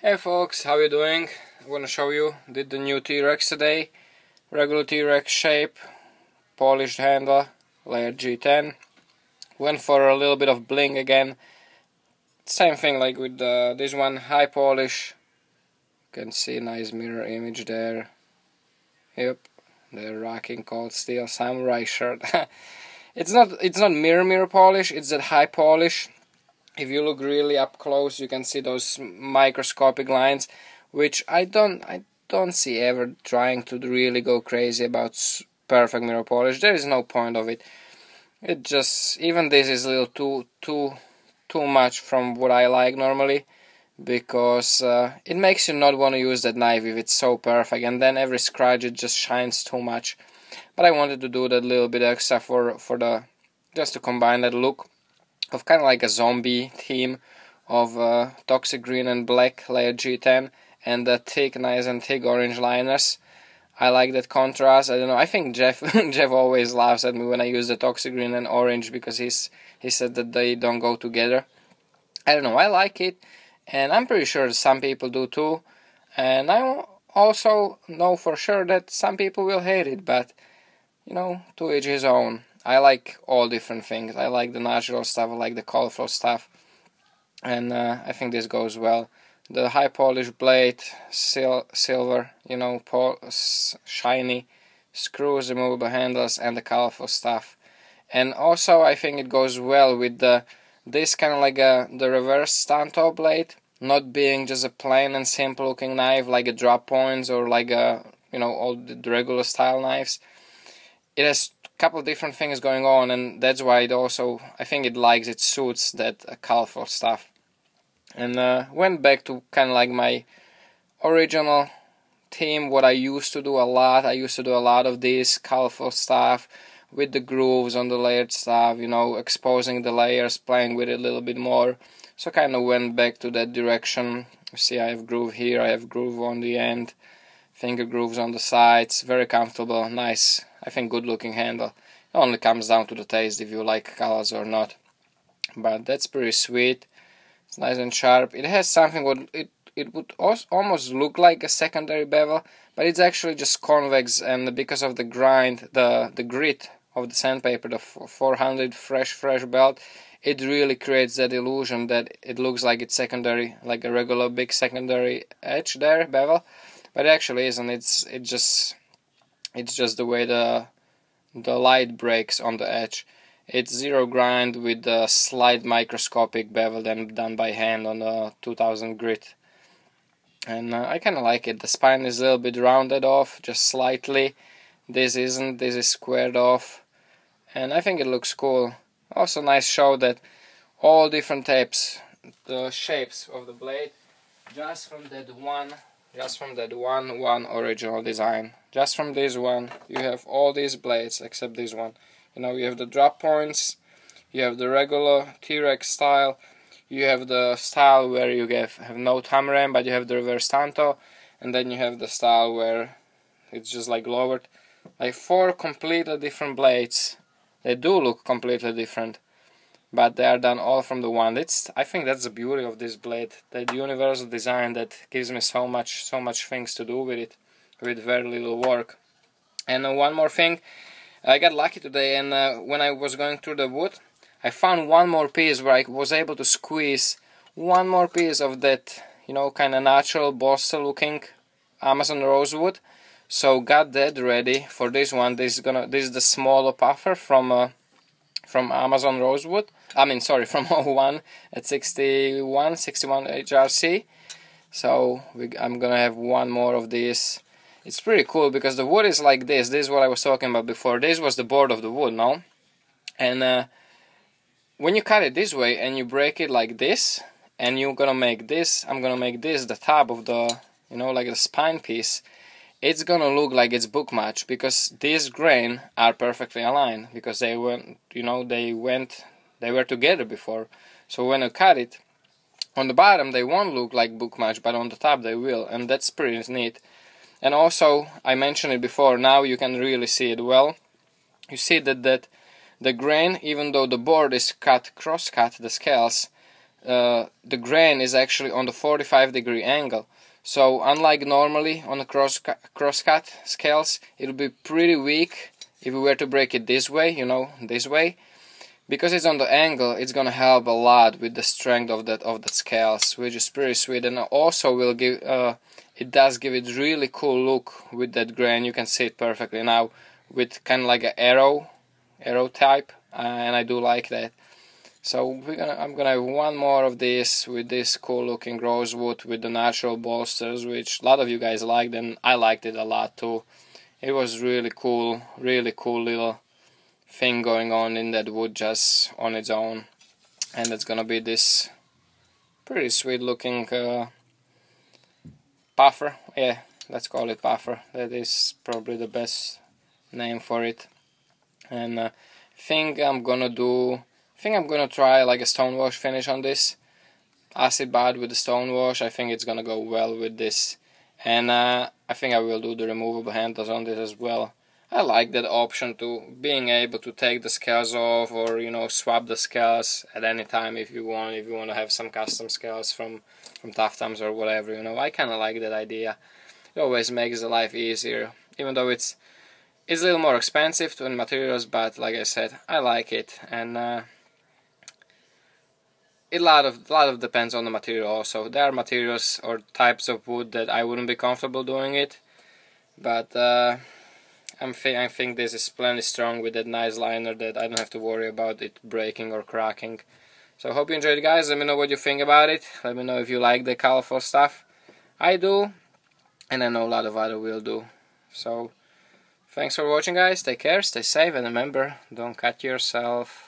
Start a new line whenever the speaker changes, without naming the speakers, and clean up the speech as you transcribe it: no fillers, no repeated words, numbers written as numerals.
Hey folks, how you doing? I want to show you, did the new T-Rex today. Regular T-Rex shape, polished handle, layer G10. Went for a little bit of bling again. Same thing like with this one, high polish. You can see nice mirror image there. Yep, the rocking cold steel samurai shirt. It's not mirror polish, it's that high polish. If you look really up close, you can see those microscopic lines, which I don't see ever trying to really go crazy about perfect mirror polish. There is no point of it. It just, even this is a little too much from what I like normally, because it makes you not want to use that knife if it's so perfect, and then every scratch it just shines too much. But I wanted to do that little bit extra for the just to combine that look of kind of like a zombie theme of toxic green and black layer G10 and the thick, nice and thick orange liners. I like that contrast. I don't know, I think Jeff Jeff always laughs at me when I use the toxic green and orange because he said that they don't go together. I don't know, I like it, and I'm pretty sure some people do too, and I also know for sure that some people will hate it, but you know, to each his own. I like all different things. I like the natural stuff, I like the colorful stuff, and I think this goes well. The high polish blade, silver, you know, shiny, screws, removable handles, and the colorful stuff. And also I think it goes well with this kind of like the reverse Stanto blade, not being just a plain and simple looking knife like a drop points or like you know, all the regular style knives. It has couple different things going on, and that's why it also, I think it suits that colorful stuff. And went back to kind of like my original theme, what I used to do a lot. I used to do a lot of this colorful stuff with the grooves on the layered stuff, you know, exposing the layers, playing with it a little bit more. So kind of went back to that direction. You see I have groove here, I have groove on the end, finger grooves on the sides, very comfortable, nice, I think good looking handle. It only comes down to the taste if you like colors or not. But that's pretty sweet. It's nice and sharp. It has something what it would almost look like a secondary bevel, but it's actually just convex, and because of the grind, the grit of the sandpaper, the 400 fresh belt, it really creates that illusion that it looks like it's secondary, like a regular big secondary edge there, bevel. But it actually isn't. It's just the way the light breaks on the edge. It's zero grind with a slight microscopic bevel done by hand on a 2000 grit. And I kind of like it. The spine is a little bit rounded off, just slightly. This isn't. This is squared off. And I think it looks cool. Also nice show that all different types, the shapes of the blade, just from that one original design. Just from this one, you have all these blades except this one. You know, you have the drop points, you have the regular T-Rex style, you have the style where you have no thumb but you have the reverse Stanto, and then you have the style where it's just like lowered. Like 4 completely different blades. They do look completely different, but they are done all from the one. I think that's the beauty of this blade, that universal design that gives me so much things to do with it, with very little work. And one more thing, I got lucky today, and when I was going through the wood, I found one more piece where I was able to squeeze one more piece of that, you know, kind of natural Bosta looking Amazon rosewood. So got that ready for this one. This is the smaller puffer from Amazon rosewood. From 01 at 61 HRC. So I'm gonna have one more of this. It's pretty cool because the wood is like this. This is what I was talking about before. This was the board of the wood, no? And when you cut it this way and you break it like this, and you're gonna make this, I'm gonna make this the top of the, you know, like the spine piece. It's gonna look like it's book match because these grain are perfectly aligned because they were together before. So when you cut it, on the bottom they won't look like book match, but on the top they will, and that's pretty neat. And also, I mentioned it before, now you can really see it well. You see that the grain, even though the board is cross-cut, the scales, the grain is actually on the 45-degree angle. So unlike normally on the crosscut scales, it'll be pretty weak if we were to break it this way, you know, this way. Because it's on the angle, it's gonna help a lot with the strength of the scales, which is pretty sweet, and also will give it does give it really cool look with that grain. You can see it perfectly now with kind of like an arrow type, and I do like that. So I'm gonna have one more of this with this cool looking rosewood with the natural bolsters, which a lot of you guys liked, and I liked it a lot too. It was really cool little thing going on in that wood just on its own. And it's gonna be this pretty sweet looking puffer. Yeah, let's call it puffer. That is probably the best name for it. And I think I'm gonna try like a stone wash finish on this. Acid bath with the stone wash. I think it's gonna go well with this. And I think I will do the removable handles on this as well. I like that option to being able to take the scales off, or you know, swap the scales at any time if you want. If you want to have some custom scales from Tough Times or whatever, you know, I kind of like that idea. It always makes the life easier, even though it's a little more expensive to the materials. But like I said, I like it, and it a lot of depends on the material. Also, there are materials or types of wood that I wouldn't be comfortable doing it, but I think this is plenty strong with that nice liner that I don't have to worry about it breaking or cracking. So I hope you enjoyed, guys. Let me know what you think about it. Let me know if you like the colorful stuff. I do, and I know a lot of other will do. So thanks for watching, guys. Take care, stay safe, and remember, don't cut yourself.